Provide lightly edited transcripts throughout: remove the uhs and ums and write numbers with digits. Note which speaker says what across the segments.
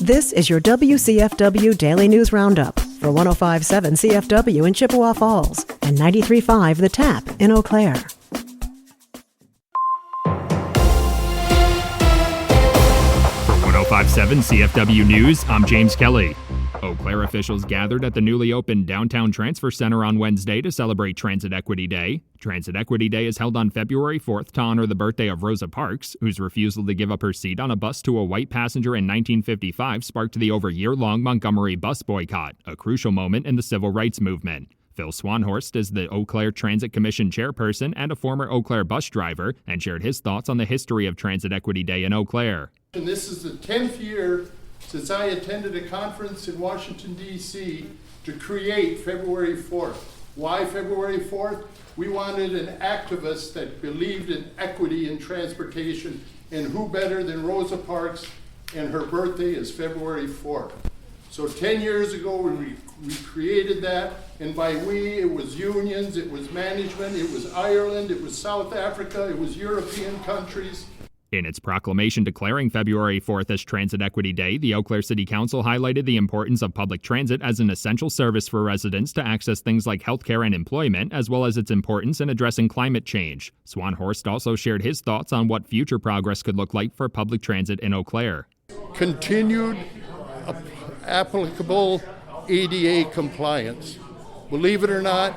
Speaker 1: This is your WCFW Daily News Roundup for 105.7 CFW in Chippewa Falls and 93.5 The Tap in Eau Claire.
Speaker 2: For 105.7 CFW News, I'm James Kelly. Eau Claire officials gathered at the newly opened Downtown Transfer Center on Wednesday to celebrate Transit Equity Day. Transit Equity Day is held on February 4th to honor the birthday of Rosa Parks, whose refusal to give up her seat on a bus to a white passenger in 1955 sparked the over-year-long Montgomery bus boycott, a crucial moment in the civil rights movement. Phil Swanhorst is the Eau Claire Transit Commission chairperson and a former Eau Claire bus driver, and shared his thoughts on the history of Transit Equity Day in Eau Claire.
Speaker 3: And this is the 10th year since I attended a conference in Washington, D.C. to create February 4th. Why February 4th? We wanted an activist that believed in equity in transportation, and who better than Rosa Parks, and her birthday is February 4th. So 10 years ago, we created that, and by we, it was unions, it was management, it was Ireland, it was South Africa, it was European countries.
Speaker 2: In its proclamation declaring February 4th as Transit Equity Day, the Eau Claire City Council highlighted the importance of public transit as an essential service for residents to access things like healthcare and employment, as well as its importance in addressing climate change. Swanhorst also shared his thoughts on what future progress could look like for public transit in Eau Claire.
Speaker 3: Continued applicable ADA compliance. Believe it or not,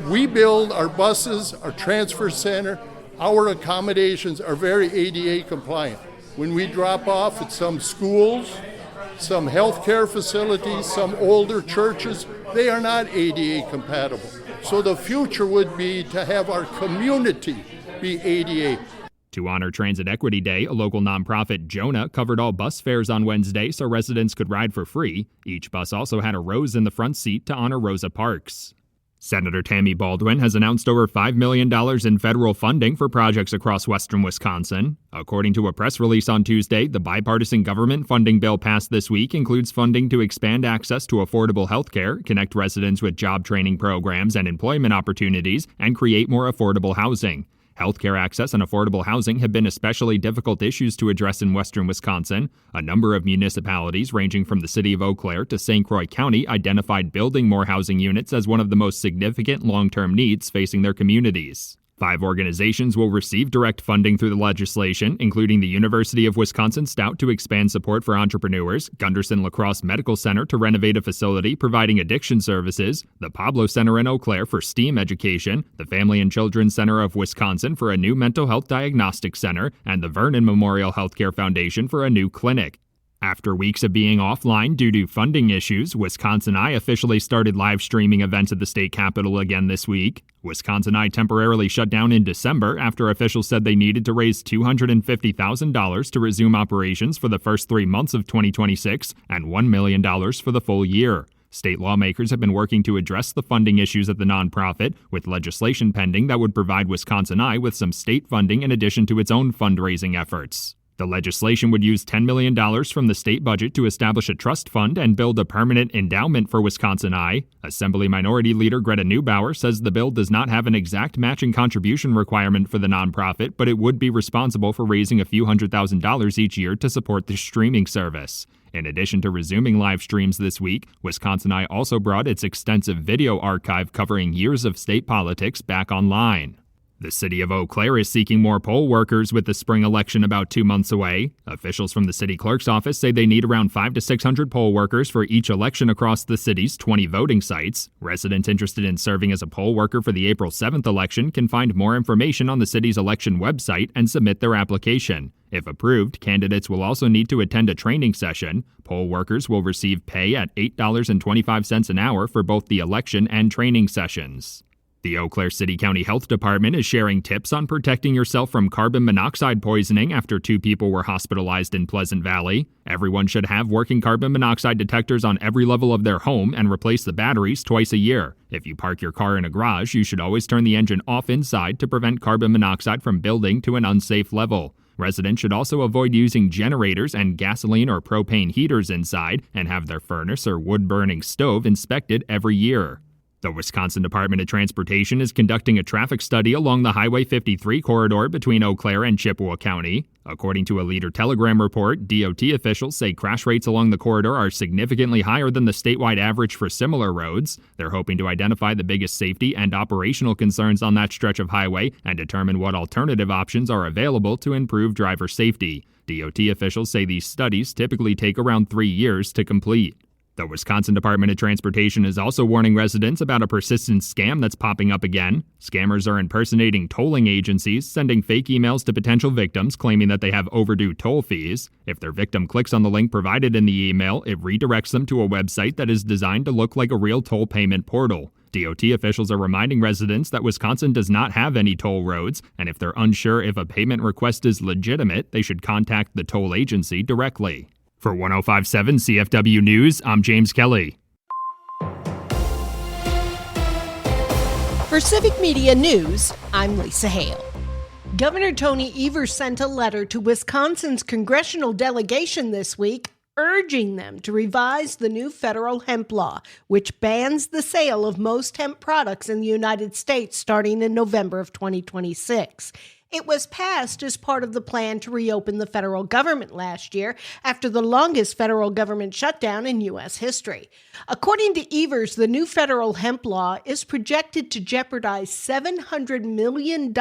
Speaker 3: we build our buses, our transfer center, our accommodations are very ADA compliant. When we drop off at some schools, some healthcare facilities, some older churches, they are not ADA compatible. So the future would be to have our community be ADA.
Speaker 2: To honor Transit Equity Day, a local nonprofit, Jonah, covered all bus fares on Wednesday so residents could ride for free. Each bus also had a rose in the front seat to honor Rosa Parks. Senator Tammy Baldwin has announced over $5 million in federal funding for projects across western Wisconsin. According to a press release on Tuesday, the bipartisan government funding bill passed this week includes funding to expand access to affordable health care, connect residents with job training programs and employment opportunities, and create more affordable housing. Healthcare access and affordable housing have been especially difficult issues to address in western Wisconsin. A number of municipalities, ranging from the city of Eau Claire to St. Croix County, identified building more housing units as one of the most significant long-term needs facing their communities. 5 organizations will receive direct funding through the legislation, including the University of Wisconsin Stout to expand support for entrepreneurs, Gunderson La Crosse Medical Center to renovate a facility providing addiction services, the Pablo Center in Eau Claire for STEAM education, the Family and Children's Center of Wisconsin for a new mental health diagnostic center, and the Vernon Memorial Healthcare Foundation for a new clinic. After weeks of being offline due to funding issues, Wisconsin Eye officially started live streaming events at the state capitol again this week. Wisconsin Eye temporarily shut down in December after officials said they needed to raise $250,000 to resume operations for the first 3 months of 2026 and $1 million for the full year. State lawmakers have been working to address the funding issues at the nonprofit, with legislation pending that would provide Wisconsin Eye with some state funding in addition to its own fundraising efforts. The legislation would use $10 million from the state budget to establish a trust fund and build a permanent endowment for Wisconsin Eye. Assembly Minority Leader Greta Neubauer says the bill does not have an exact matching contribution requirement for the nonprofit, but it would be responsible for raising a few $100,000 each year to support the streaming service. In addition to resuming live streams this week, Wisconsin Eye also brought its extensive video archive covering years of state politics back online. The city of Eau Claire is seeking more poll workers with the spring election about 2 months away. Officials from the city clerk's office say they need around 500 to 600 poll workers for each election across the city's 20 voting sites. Residents interested in serving as a poll worker for the April 7th election can find more information on the city's election website and submit their application. If approved, candidates will also need to attend a training session. Poll workers will receive pay at $8.25 an hour for both the election and training sessions. The Eau Claire City County Health Department is sharing tips on protecting yourself from carbon monoxide poisoning after 2 people were hospitalized in Pleasant Valley. Everyone should have working carbon monoxide detectors on every level of their home and replace the batteries twice a year. If you park your car in a garage, you should always turn the engine off inside to prevent carbon monoxide from building to an unsafe level. Residents should also avoid using generators and gasoline or propane heaters inside and have their furnace or wood-burning stove inspected every year. The Wisconsin Department of Transportation is conducting a traffic study along the Highway 53 corridor between Eau Claire and Chippewa County. According to a Leader Telegram report, DOT officials say crash rates along the corridor are significantly higher than the statewide average for similar roads. They're hoping to identify the biggest safety and operational concerns on that stretch of highway and determine what alternative options are available to improve driver safety. DOT officials say these studies typically take around 3 years to complete. The Wisconsin Department of Transportation is also warning residents about a persistent scam that's popping up again. Scammers are impersonating tolling agencies, sending fake emails to potential victims claiming that they have overdue toll fees. If their victim clicks on the link provided in the email, it redirects them to a website that is designed to look like a real toll payment portal. DOT officials are reminding residents that Wisconsin does not have any toll roads, and if they're unsure if a payment request is legitimate, they should contact the toll agency directly. For 105.7 CFW News, I'm James Kelly.
Speaker 4: For Civic Media News, I'm Lisa Hale. Governor Tony Evers sent a letter to Wisconsin's congressional delegation this week urging them to revise the new federal hemp law, which bans the sale of most hemp products in the United States starting in November of 2026. It was passed as part of the plan to reopen the federal government last year after the longest federal government shutdown in U.S. history. According to Evers, the new federal hemp law is projected to jeopardize $700 million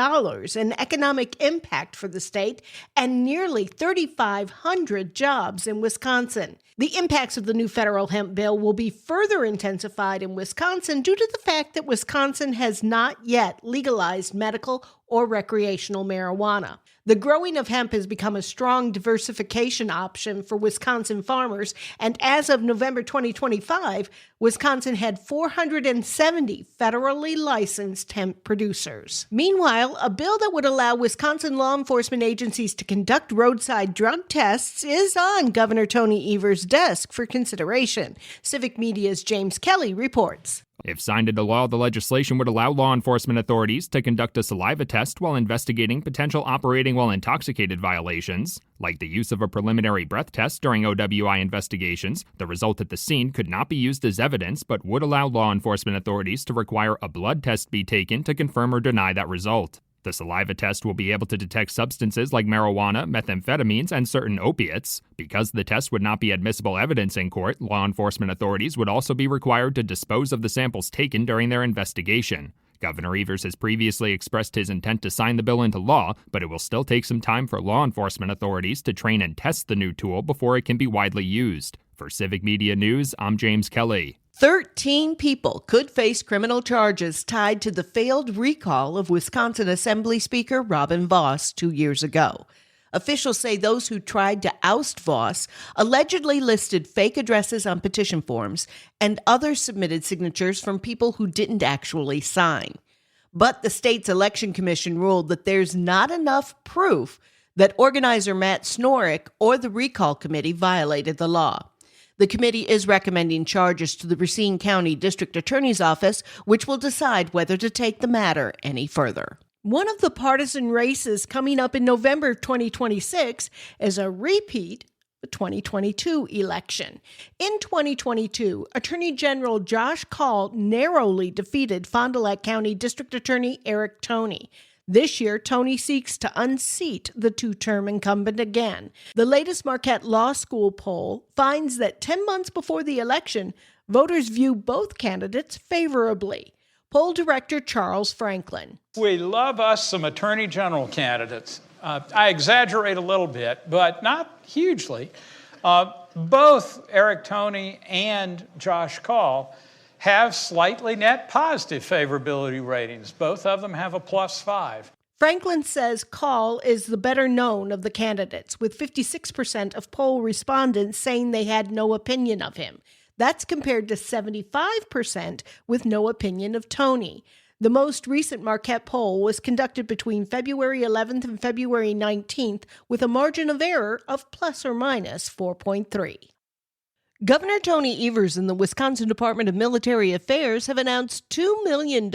Speaker 4: in economic impact for the state and nearly 3,500 jobs in Wisconsin. The impacts of the new federal hemp bill will be further intensified in Wisconsin due to the fact that Wisconsin has not yet legalized medical or recreational marijuana. The growing of hemp has become a strong diversification option for Wisconsin farmers, and as of November 2025, Wisconsin had 470 federally licensed hemp producers. Meanwhile, a bill that would allow Wisconsin law enforcement agencies to conduct roadside drug tests is on Governor Tony Evers' desk for consideration. Civic Media's James Kelly reports.
Speaker 2: If signed into law, the legislation would allow law enforcement authorities to conduct a saliva test while investigating potential operating while intoxicated violations. Like the use of a preliminary breath test during OWI investigations, the result at the scene could not be used as evidence, but would allow law enforcement authorities to require a blood test be taken to confirm or deny that result. The saliva test will be able to detect substances like marijuana, methamphetamines, and certain opiates. Because the test would not be admissible evidence in court, law enforcement authorities would also be required to dispose of the samples taken during their investigation. Governor Evers has previously expressed his intent to sign the bill into law, but it will still take some time for law enforcement authorities to train and test the new tool before it can be widely used. For Civic Media News, I'm James Kelly.
Speaker 4: 13 people could face criminal charges tied to the failed recall of Wisconsin Assembly Speaker Robin Vos 2 years ago. Officials say those who tried to oust Vos allegedly listed fake addresses on petition forms, and others submitted signatures from people who didn't actually sign. But the state's election commission ruled that there's not enough proof that organizer Matt Snorek or the recall committee violated the law. The committee is recommending charges to the Racine County District Attorney's Office, which will decide whether to take the matter any further. One of the partisan races coming up in November 2026 is a repeat of the 2022 election. In 2022, Attorney General Josh Kaul narrowly defeated Fond du Lac County District Attorney Eric Toney. This year, Toney seeks to unseat the two-term incumbent again. The latest Marquette Law School poll finds that 10 months before the election, voters view both candidates favorably. Poll director Charles Franklin.
Speaker 5: We love us some attorney general candidates. I exaggerate a little bit, but not hugely. Both Eric Toney and Josh Kaul have slightly net positive favorability ratings. Both of them have a +5.
Speaker 4: Franklin says Kaul is the better known of the candidates, with 56% of poll respondents saying they had no opinion of him. That's compared to 75% with no opinion of Toney. The most recent Marquette poll was conducted between February 11th and February 19th with a margin of error of plus or minus 4.3. Governor Tony Evers and the Wisconsin Department of Military Affairs have announced $2 million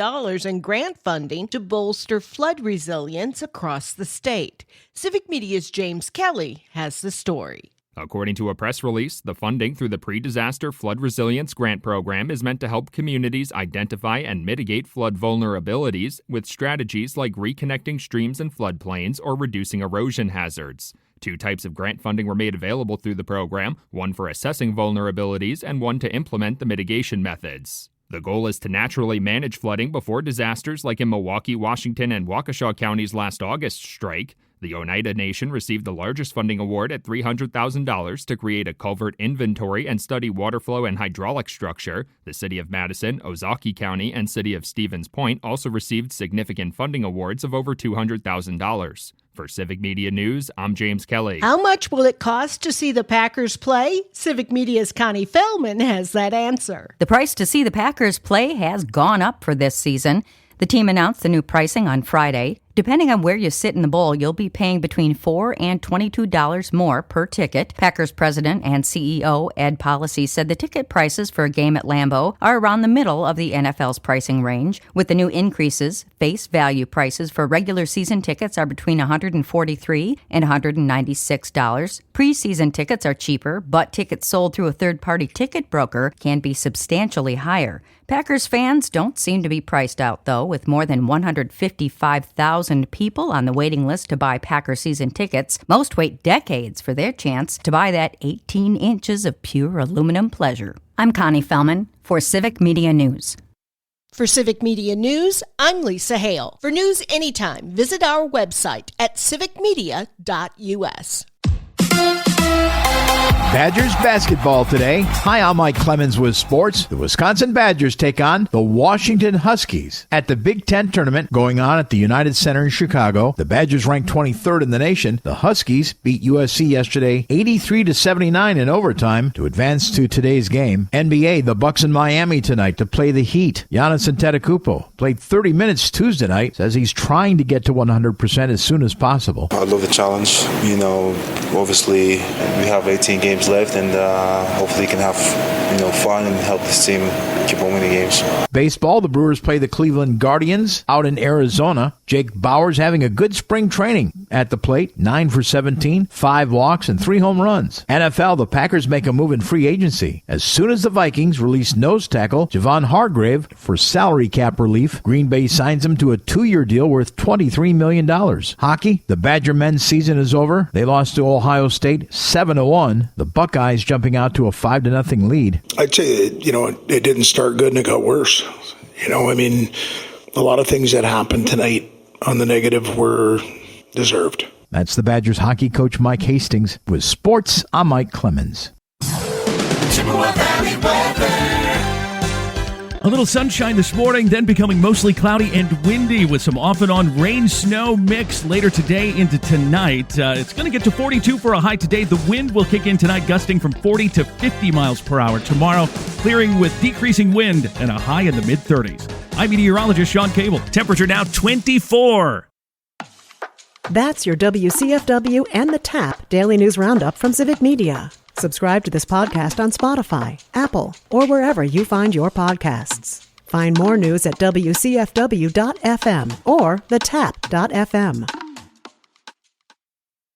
Speaker 4: in grant funding to bolster flood resilience across the state. Civic Media's James Kelly has the story.
Speaker 2: According to a press release, the funding through the Pre-Disaster Flood Resilience Grant Program is meant to help communities identify and mitigate flood vulnerabilities with strategies like reconnecting streams and floodplains or reducing erosion hazards. 2 types of grant funding were made available through the program, one for assessing vulnerabilities and one to implement the mitigation methods. The goal is to naturally manage flooding before disasters like in Milwaukee, Washington, and Waukesha counties last August strike. The Oneida Nation received the largest funding award at $300,000 to create a culvert inventory and study water flow and hydraulic structure. The City of Madison, Ozaukee County, and City of Stevens Point also received significant funding awards of over $200,000. For Civic Media News, I'm James Kelly.
Speaker 4: How much will it cost to see the Packers play? Civic Media's Connie Feldman has that answer.
Speaker 6: The price to see the Packers play has gone up for this season. The team announced the new pricing on Friday. Depending on where you sit in the bowl, you'll be paying between $4 and $22 more per ticket. Packers president and CEO Ed Policy said the ticket prices for a game at Lambeau are around the middle of the NFL's pricing range. With the new increases, face value prices for regular season tickets are between $143 and $196. Preseason tickets are cheaper, but tickets sold through a third-party ticket broker can be substantially higher. Packers fans don't seem to be priced out, though, with more than 155,000 people on the waiting list to buy Packer season tickets. Most wait decades for their chance to buy that 18 inches of pure aluminum pleasure. I'm Connie Feldman for Civic Media News.
Speaker 4: For Civic Media News, I'm Lisa Hale. For news anytime, visit our website at civicmedia.us.
Speaker 7: Badgers basketball today. Hi, I'm Mike Clemens with sports. The Wisconsin Badgers take on the Washington Huskies at the Big Ten tournament going on at the United Center in Chicago. The Badgers ranked 23rd in the nation. The Huskies beat USC yesterday 83-79 in overtime to advance to today's game. NBA, the Bucks in Miami tonight to play the Heat. Giannis Antetokounmpo played 30 minutes Tuesday night. Says he's trying to get to 100% as soon as possible.
Speaker 8: I love the challenge. Obviously we have 18 games left, and hopefully can have fun and help this team keep on winning games.
Speaker 7: Baseball, the Brewers play the Cleveland Guardians out in Arizona. Jake Bauer's having a good spring training at the plate, 9 for 17, 5 walks, and 3 home runs. NFL, the Packers make a move in free agency. As soon as the Vikings release nose tackle Javon Hargrave for salary cap relief, Green Bay signs him to a 2-year deal worth $23 million. Hockey, the Badger men's season is over. They lost to Ohio State 7-1. The Buckeyes jumping out to a 5-0 lead.
Speaker 9: I'd say, it didn't start good and it got worse. A lot of things that happened tonight on the negative were deserved.
Speaker 7: That's the Badgers hockey coach Mike Hastings. With sports, I'm Mike Clemens.
Speaker 10: Chippewa Valley weather. A little sunshine this morning, then becoming mostly cloudy and windy with some off and on rain, snow mix later today into tonight. It's going to get to 42 for a high today. The wind will kick in tonight, gusting from 40 to 50 miles per hour. Tomorrow, clearing with decreasing wind and a high in the mid-30s. I'm meteorologist Sean Cable. Temperature now 24.
Speaker 1: That's your WCFW and the TAP Daily News Roundup from Civic Media. Subscribe to this podcast on Spotify, Apple, or wherever you find your podcasts. Find more news at WCFW.FM or thetap.fm.